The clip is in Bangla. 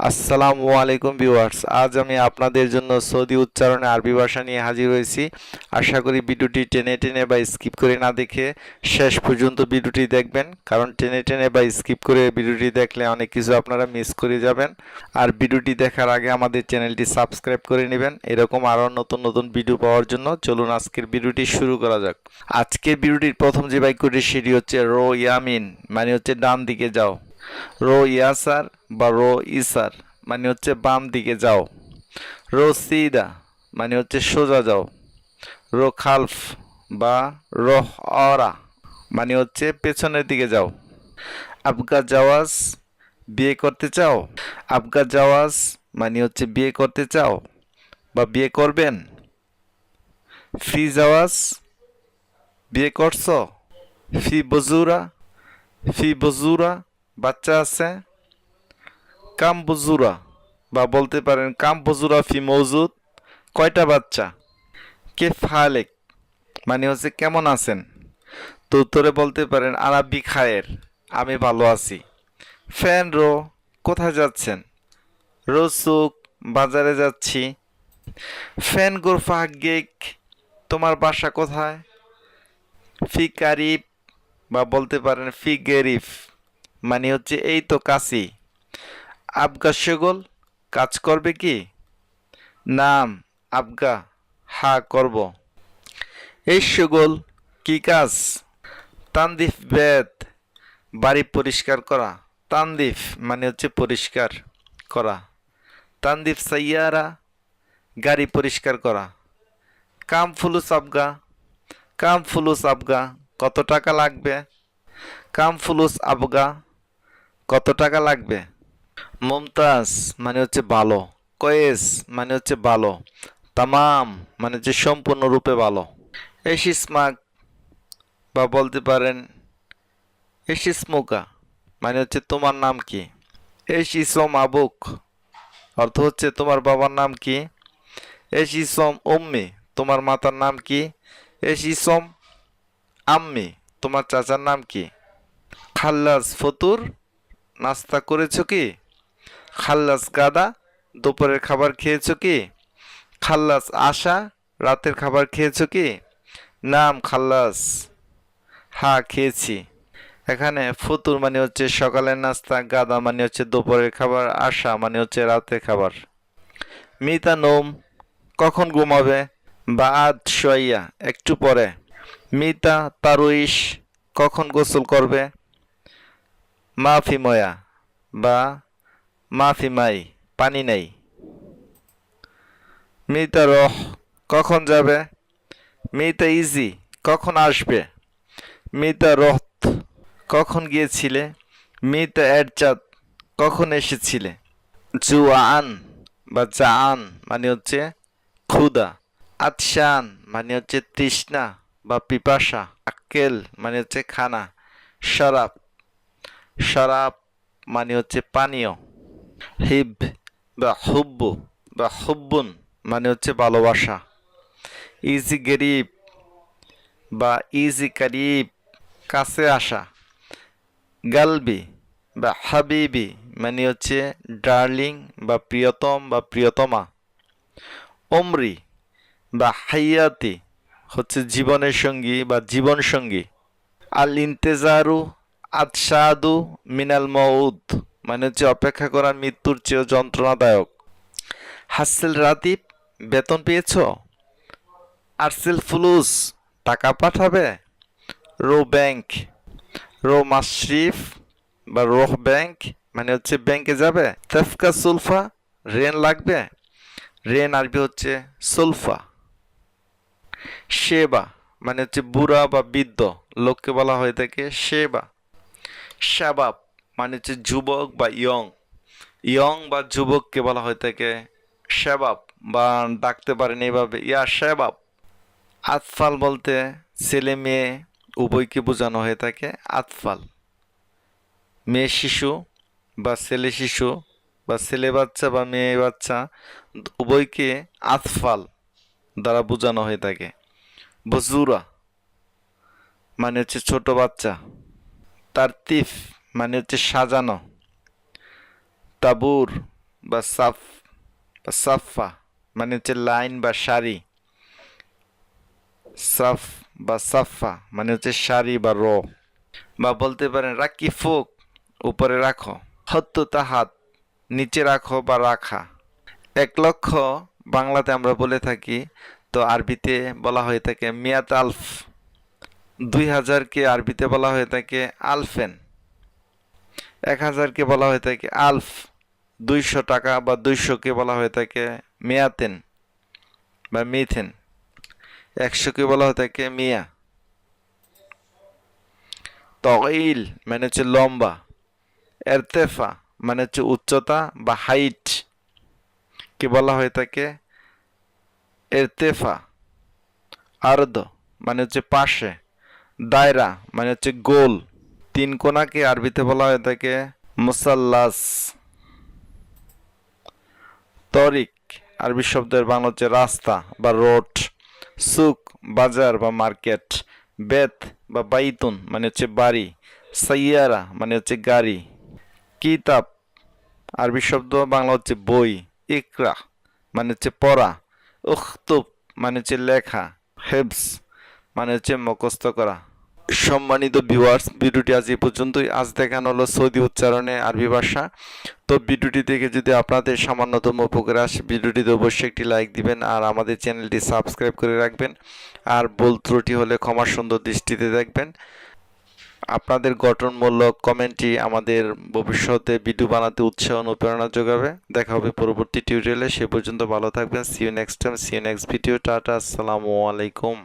আসসালামু আলাইকুম ভিউয়ার্স, আজ আমি আপনাদের জন্য সৌদি উচ্চারণে আরবি ভাষা নিয়ে হাজির হয়েছি। আশা করি ভিডিওটি টেনে টেনে বা স্কিপ করে না দেখে শেষ পর্যন্ত ভিডিওটি দেখবেন, কারণ টেনে টেনে বা স্কিপ করে ভিডিওটি দেখলে অনেক কিছু আপনারা মিস করে যাবেন। আর ভিডিওটি দেখার আগে আমাদের চ্যানেলটি সাবস্ক্রাইব করে নেবেন এরকম আরও নতুন নতুন ভিডিও পাওয়ার জন্য। চলুন আজকের ভিডিওটি শুরু করা যাক। আজকের ভিডিওটির প্রথম যে বাক্যটি সেটি হচ্ছে রো ইয়ামিন, মানে হচ্ছে ডান দিকে যাও। রো ইয়াসার বা রো ইসার মানে হচ্ছে বাম দিকে যাও। রো সিদা মানে হচ্ছে সোজা যাও। রো খালফ বা রোহ অরা মানে হচ্ছে পেছনের দিকে যাও। আবগা জাওয়াজ বিয়ে করতে চাও। আবগা জাওয়াজ মানে হচ্ছে বিয়ে করতে চাও বা বিয়ে করবেন। ফি জাওয়াজ বিয়ে করছো। ফি বজুরা, ফি বজুরা বাচ্চা আছে। কাম বজুরা বা বলতে পারেন কাম বজুরা ফি মৌজুদ, কয়টা বাচ্চা। কেফ হালেক মানে হচ্ছে কেমন আছেন, তো উত্তরে বলতে পারেন আরাবি খায়ের, আমি ভালো আছি। ফ্যান রো কোথায় যাচ্ছেন। রো সুক বাজারে যাচ্ছি। ফ্যান গোরফা গেক তোমার বাসা কোথায়। ফি কারিব বা বলতে পারেন ফি গেরিফ মানে হচ্ছে এই তো কাছি। আবগা সেগোল কাজ করবে কি। নাম আবগা হা করব। এই সেগোল কি কাজ। তানদিফ বেদ বাড়ি পরিষ্কার করা। তানদিফ মানে হচ্ছে পরিষ্কার করা। তানদিফ সাইয়ারা গাড়ি পরিষ্কার করা। কাম ফুলুস আবগা, কাম ফুলুস আবগা কত টাকা লাগবে। কাম ফুলুস আবগা কত টাকা লাগবে। মুমতাজ মানে হচ্ছে ভালো। কয়েস মানে হচ্ছে ভালো। তামাম মানে হচ্ছে সম্পূর্ণরূপে ভালো। এশিসমাক বা বলতে পারেন এশিসমুকা মানে হচ্ছে তোমার নাম কি। এশিসম আবুক অর্থ হচ্ছে তোমার বাবার নাম কি। এশিসম উম্মি তোমার মাতার নাম কি। এশিসম আম্মি তোমার চাচার নাম কি। খাল্লাস ফতুর নাস্তা করেছো কি। খাল্লাস গাদা দুপুরের খাবার খেয়েছো কি। খাল্লাস আশা রাতের খাবার খেয়েছো কি। নাম খাল্লাস হ্যাঁ খেয়েছি। এখানে ফতুর মানে হচ্ছে সকালের নাস্তা, গাদা মানে হচ্ছে দুপুরের খাবার, আশা মানে হচ্ছে রাতের খাবার। মিতা নোম কখন ঘুমাবে। বাদ শোয়াইয়া একটু পরে। মিতা তারুইশ কখন গোসল করবে। মাফি ময়া বা মাফি মাই পানি নেই। মিতা রহ কখন যাবে। মিতা ইজি কখন আসবে। মিতা রহত কখন গিয়েছিলে। মিতা এরচাঁদ কখন এসেছিলে। জুয়ান বা জাআন মানে হচ্ছে ক্ষুধা। আতশান মানে হচ্ছে তৃষ্ণা বা পিপাসা। আক্কেল মানে হচ্ছে খানা। শরাব, শরাব মানে হচ্ছে পানীয়। হিব বা হুব্বু বা হুব্বুন মানে হচ্ছে ভালোবাসা। ইজি গরিব বা ইজি করিব কাছে আসা। গালবি বা হাবিবি মানে হচ্ছে ডার্লিং বা প্রিয়তম বা প্রিয়তমা। ওমরি বা হাইয়াতি হচ্ছে জীবনের সঙ্গী বা জীবন সঙ্গী। আল ইন্তেজারু আতসাদু মিনাল মউদ মানে হচ্ছে অপেক্ষা করা মৃত্যুর চেয়েও যন্ত্রণাদায়ক। হাসিল রাতিব বেতন পেয়েছো। আরসিল ফুলুস টাকা পাঠাবে। রো ব্যাংক, রো মাশরিফ বা রোহ ব্যাংক মানে হচ্ছে ব্যাংকে যাবে। তেফকা সুলফা রেন লাগবে। রেন আরবি হচ্ছে সুলফা। শেবা মানে হচ্ছে বুড়া বা বৃদ্ধ লোককে বলা হয়ে থাকে শেবা। শাবাব মানে হচ্ছে যুবক বা ইয়ং, ইয়ং বা যুবককে বলা হয়ে থাকে শাবাব বা ডাকতে পারেন এইভাবে ইয়া শাবাব। আতফাল বলতে ছেলে মেয়ে উভয়কে বোঝানো হয়ে থাকে আতফাল। মেয়ে শিশু বা ছেলে শিশু বা ছেলে বাচ্চা বা মেয়ে বাচ্চা উভয়কে আতফাল দ্বারা বোঝানো হয়ে থাকে। বজুরা মানে হচ্ছে ছোট বাচ্চা। তারতিফ মানে হচ্ছে সাজানো। তাবুর বা সাফ বা সাফা মানে হচ্ছে লাইন বা সারি। সাফ বা সাফা মানে হচ্ছে সারি বা রো। বা বলতে পারেন রাকি ফুক, উপরে রাখো। হত্তু তাহাত, নিচে রাখো বা রাখা। 1,00,000 বাংলাতে আমরা বলে থাকি, তো আরবিতে বলা হয়ে থাকে মিয়াত আলফ। 2,000-কে আরবিতে বলা হয়ে থাকে আলফেন। 1,000-কে বলা হয়ে থাকে আলফ। 200 টাকা বা 200-কে বলা হয়ে থাকে মিয়াতেন বা মিথেন। 100-কে বলা হয়ে থাকে মিয়া। তগইল মানে হচ্ছে লম্বা। এরতেফা মানে হচ্ছে উচ্চতা বা হাইট, কে বলা হয়ে থাকে এরতেফা। আরদ মানে হচ্ছে পাশে। দায়রা মানে হচ্ছে গোল। তিন কোণাকে আরবিতে বলা হয়ে থাকে মুসাল্লাস। তরিক আরবি শব্দের বাংলা হচ্ছে রাস্তা বা রোড। সুক বাজার বা মার্কেট। বেত বা বাইতুন মানে হচ্ছে বাড়ি। সাইয়ারা মানে হচ্ছে গাড়ি। কিতাব আরবি শব্দ বাংলা হচ্ছে বই। ইকরা মানে হচ্ছে পড়া। উখতুব মানে হচ্ছে লেখা। হেবস মানে হচ্ছে মুখস্থ করা। সম্মানিত ভিউয়ার্স, ভিডিওটি আজ এই পর্যন্তই। আজ দেখানো হলো সৌদি উচ্চারণে আরবি ভাষা। তো ভিডিওটি দেখে যদি আপনাদের সামান্যতম উপকার আসে, ভিডিওটিতে অবশ্যই একটি লাইক দিবেন আর আমাদের চ্যানেলটি সাবস্ক্রাইব করে রাখবেন। আর ভুল ত্রুটি হলে ক্ষমা সুন্দর দৃষ্টিতে দেখবেন। আপনাদের গঠনমূলক কমেন্টই আমাদের ভবিষ্যতে ভিডিও বানাতে উৎসাহ ও অনুপ্রেরণা যোগাবে। দেখা হবে পরবর্তী টিউটোরিয়ালে। সে পর্যন্ত ভালো থাকবেন। See you next time, see you next video. Tata, আসসালামু আলাইকুম।